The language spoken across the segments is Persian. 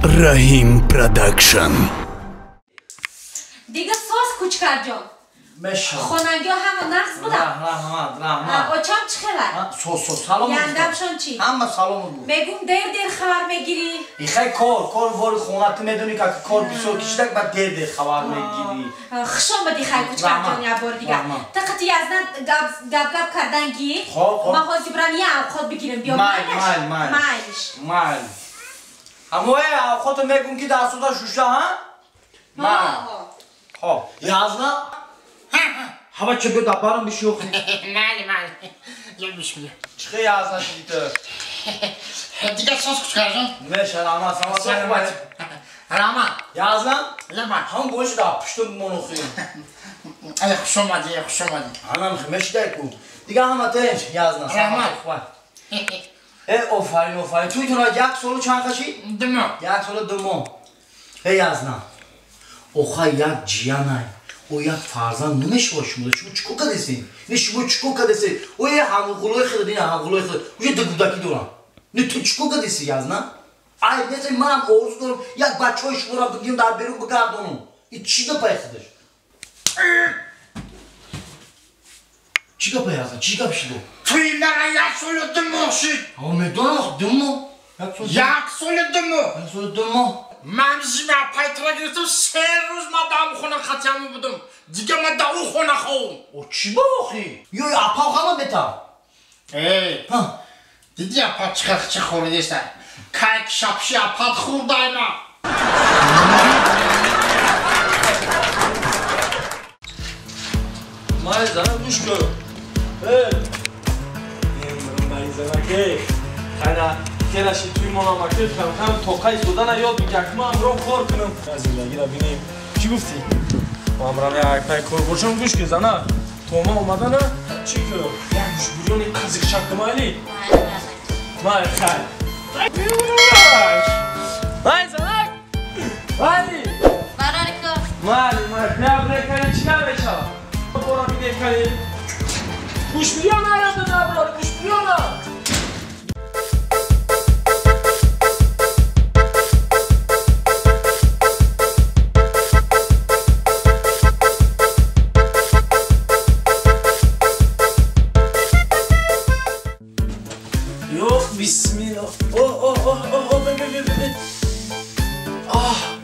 Rahim Production. دیگه ساز کوچکر جان مشا خوننگی ها همه نقص بودن رحمت او چم چه خبر؟ سلام یندمشون چی؟ همه سلام بود میگم دیر خبر میگیری؟ ایخای کار واری خونت میدونی که کار بسیار کشیدک بعد دیر خبر میگیری خشم بدی خیلی کوچکر جان یا بار دیگه تقتی از نه گب کردن گی ما خود جبران یه خود بگیرم بیام مایل هموه خودتو میگم که در صدا شوشه ها؟ خب یازنا هوا چه بیاد دبارم بشوخی مالی یه بیشمیه چه یازنا شدی تو؟ دیگه ساز کوچکر جان میشه رحمت سلامت خوبت رحمت یازنا لما هم گوش دا پشتون منوخی ای خوش اومدی anam خمش دایکو دیگه همه تنش یازنا سلامت خوبت آفرین توی تو را یک سالو چند خشی؟ دمو یک سالو دمو یازنا اوخا یک جیانای او یک فرزند نمیشه باشموده شما چکو کدیسی؟ نه شما چکو کدیسی؟ او یه همغلوی خیلی دینه همغلوی خیلی او یه دگودکی دارم نه تو چکو کدیسی یازنا؟ ای نیستی منم آرزو دارم یک بچه های شما را بگیم در بیرون بگردانم این چی گپه خودش؟ چی گپه یازنا؟ چی گپ شده؟ توی مرا یک سال دمو شد میدونم دمو یک سال دمو من زیمه پایترا گرفتم 3 روز ما دام خونه خطیامو بودم دیگه ما دا او خونه خوام او چی با آخی؟ یو اپا خواهم بتا ای دیدی اپا چه خوردیسته کاک شپشی اپات خورده اینا مای زنم گوش کن مای زنم که خیلی کلاشی توی منامکت کم توقعی زدن یاد بگم ما هم رو کار کنم از زندگی را بینیم چی گفتی؟ ما هم رام یک پای کار برشم گوش که زنه تو ما اومدن چی که یک گوش بریانی قزیق شکل مالی مای خیلی مای زنک مالی مالی پیابره کنی چی نمیشه برا بیده کنی گوش بریان نرم داده برا گوش بریان Bismillah. ببین.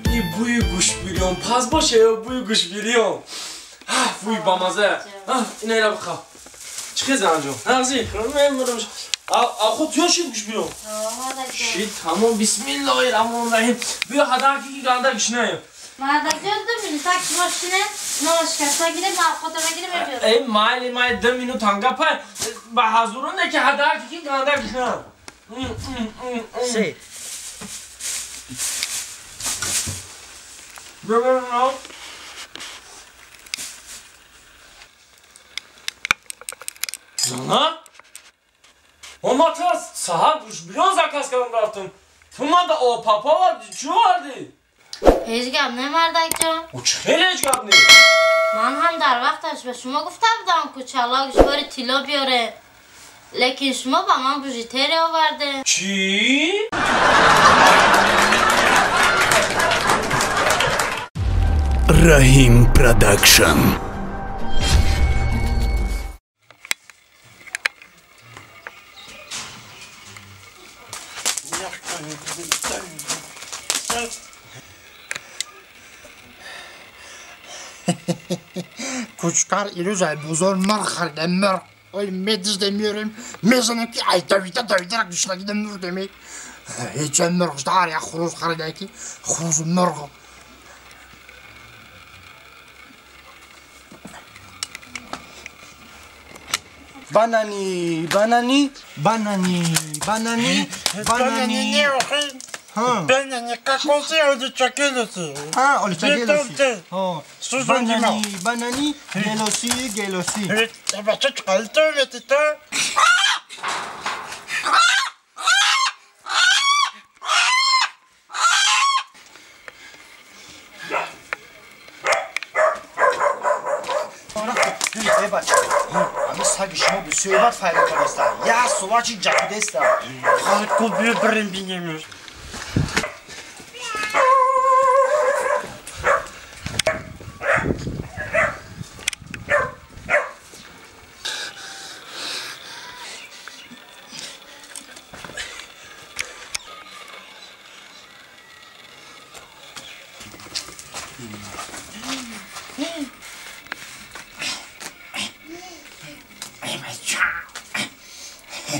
این بوی گوش بیریون پس باشه بوی گوش بیریون. بوی بامزه. این اینا بخواه. چه زن جون؟ نغزی. میمونم. خود توشی گوش بیریون. شید تمام بسم الله الرحمن الرحیم. بیا هداکی کی گنده گشنه. مادرجان 2 minut tak maşine noşkasa gidip fotoğrafa gidip yapıyoruz. ای مای 2 minut hanga pay. Ba hazurun ne ki hədaki ki ganda gişna. Şey. Baba. Sana? Ama tas saat biraz zakas kalın raftım. Tuma da o papa vardı, şu vardı. هیچگاه نمردک جان او چه خیلی هیچگاه نی؟ من هم در وقتش به شما گفتم بودم که چلاکش باری تیلا بیاره لیکن شما با من بوژیتری آورده چی؟ Rahim Production. کوچکر ایروزای بزرگ مر خریده مر اوی میدیز دمیورم میزنم که ای دویده را گشنگی دمور دمی هیچ مرغش دار یا خروز خریده که خروز مرغ بانانی не охи بانانی какой оди чакелоси оли чакелоси сузонима بانانی گلوسی بچه چقالتو تو سگ شما به سویبت فایده کنسته یا سواچی جاکیده است خالد کو بریم بینیم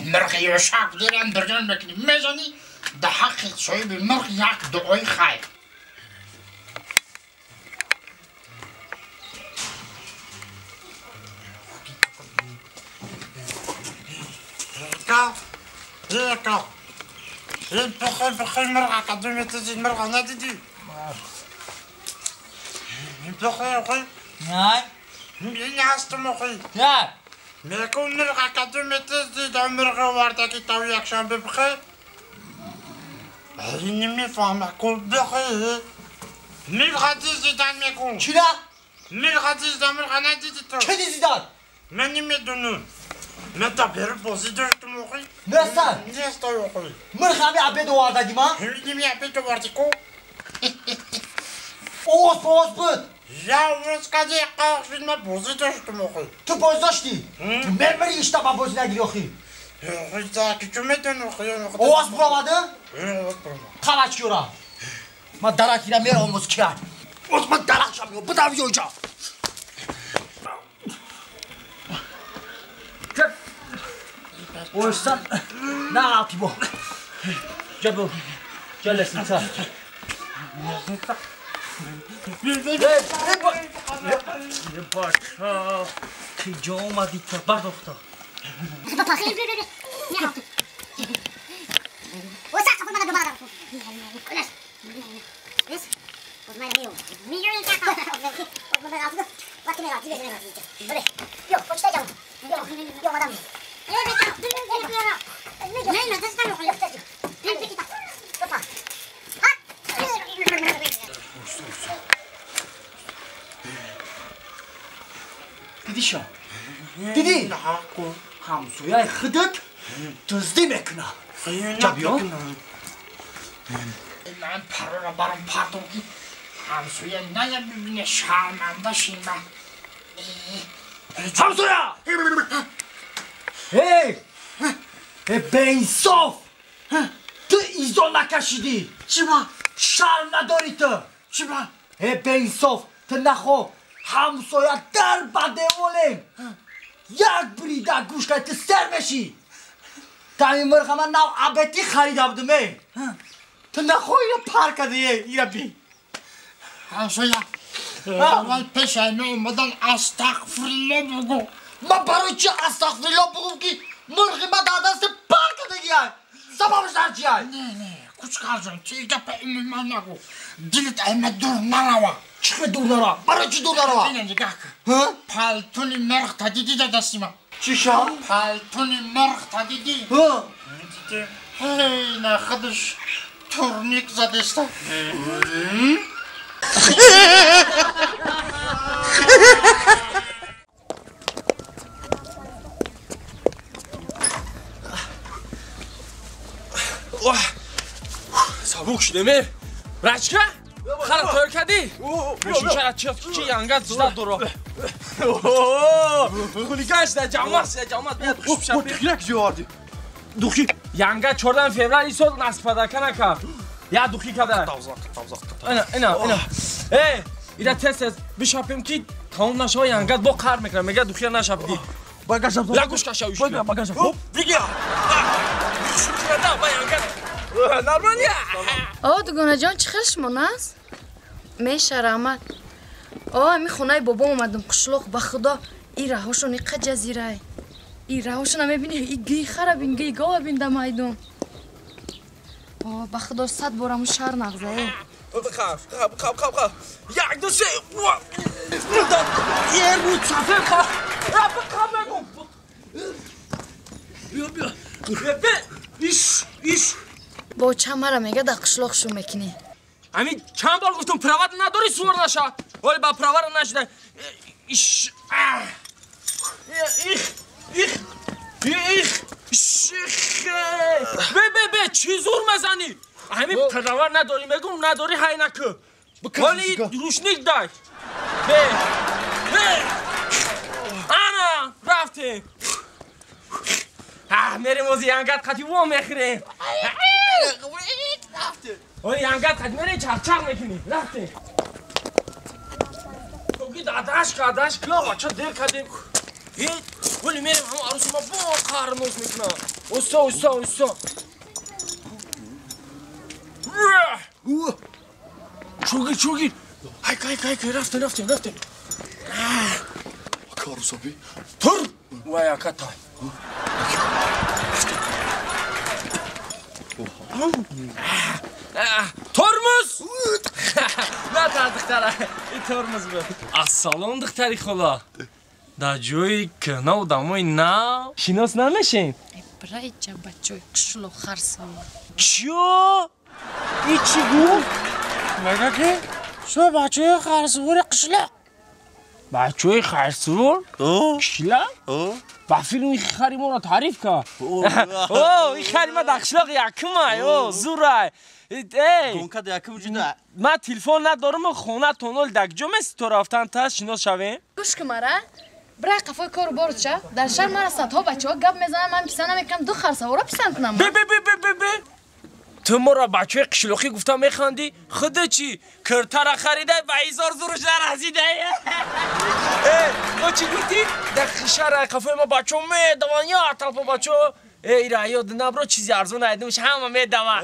مرغ یوشاق دیرم برگن بکنیم میزنی ده حق صاحب مرغ یک دعای خیر Eka, این بخیر مرغ قدومی تزید مرغ ندیدی؟ این بخیر نه این هستم اخی نه میکن مرغ قدومی تزید مرغ وردکی تو یک شنبه بخیر این نمیفهمه کن بخیر مرغ دیزیدن میکن چی نه؟ مرغ دیزیدن مرغ ندیدی تو چه دیزیدن؟ من نمیدونم من تا بیر بازی داشتم اخی نستن؟ نیست اخی مرغ همه عبید واردگی ما؟ نمی عبید واردی کو اوز بود یا روز کدی قاق شد من بازی داشتم اخی تو باز داشتی؟ مرمری ایشتا با بازی نگیری اخی اخی زاکی چو میدون اخی اوز برو آمده؟ خلاص کیورا من درکی را میرم امروز کرد اوز من درکشم میرم بدوی اونجا اوشتن نه آتی با جا جلسین تا باشا که جا اومدی تا برداختا بابا خیلی میرم و ساعت خود من دوباره کلاش بس خود من میرم که خود من آتیگو وقتی میرم دیگه نمیرم بله یو پشت جام یو مادام یو بیچا نه دست نمیخوام یفت بیا بیتا بپا دیدی شا دیدی همسویای خودت دزدی میکنه جا بیا من پرو را برام پردم که همسویه نیا ببینه شرمنده شیم همسویا هی به انصاف تو ایزا نکشیدی چی با؟ شرم نداری تو چی با؟ به انصاف تو نخو همسویا در بده ولیم یک بریده گوش که سر بشی تا این مرغ من نو عبتی خریده بودم تو نخو اینو پر کده ایره بی همسویه اول پیش اینو اومدن استغفرالله بگو من برای چی استغفرالله بگم که مرغ من در دست پر کده گیه سببش در چی های نه کوچکار جان تو ایگه به این من نگو دلت اینه دور نروا چی دور نروا برای چی دور نروا اینه نگاه کن پالتونی مرغ تا دیدی در دستی من چی شا؟ پالتونی مرغ تا دیدی دیدی هی نه خودش تورنیک زده است Sabuk demir. Raçka? Xara to'rkadi. Shuncha chef ki yanga zda duro. Xuligash da jamat biad xushab. Direkt diyordu. Duxi yanga 4 fevral isod naspada kanaka. Ya duxi kada. Tavzaq. Ana. ila tez bishapim ki tamam nasho yanga bo qar mikra mega duxi nashabdi. Bagajam. La gush kasha ush. Bagajam. Hop, diga. Şurada ba yanga. Normaliya. آه دوگانه جان چی خشمون است؟ میشه رحمت آه می خونه بابا اومدم قشلوق به خدا این رهاشون ایقه جزیره این رهاشون هم میبینی این گی خراب این گی گاه بین در میدون آه به خدا 100 بارمون شهر نغزه خب یک دو سه یه بود سفر خواهد رب نگم بیا ایش با چه مرا میگه در قشلوق شو میکنی همین چند بار گفتم پراوت نداری سور نشه ولی با پراوت نشده ایش به چی زور مزنی همین پراوت نداری میگم نداری های نکه ولی روشنیک دای به انا رفتیم میریم از ینگت خطی و میخوریم ولی ینگت خطی میریم چرچر میکنیم رفتیم داداش بیا بچه دیر کردیم ولی میریم همه عروس ما با قرنوز میکنم اوستا چوگی های رفتیم عروس abi تر و یکا تای ترمز نه تا دختره این ترمز بود از سالن دختری خلا در جوی کنه و دمای نه شناس نمیشین برای چه بچه قشلو خرسان چیو؟ ای چی گفت؟ مگه که؟ شو بچه خرسور قشلق بچه خرسور؟ قشلق؟ با فیلم این خری ما را تعریف که این خری ما در قشلق یکمه زوره گونکا در یکم جدا من تلفن ندارم و خونه تونل دکجم است تو رفتن تا شناس شویم گوش که مرا برای قفای کارو برد چه در شهر مرا صدها بچه ها گپ میزنن من پیسه نمیکنم دو خرسوارا پیسند کنم بی تو ما را بچه قشلقی گفتم میخواندی خود چی کرتر خریده و ایزار زورش نرسیده ما چی گفتی در شهر قفای ما بچه ها میدوان یا طلب بچه ها ای را یاد نبرو چیزی ارزون نایدمش همه میدوان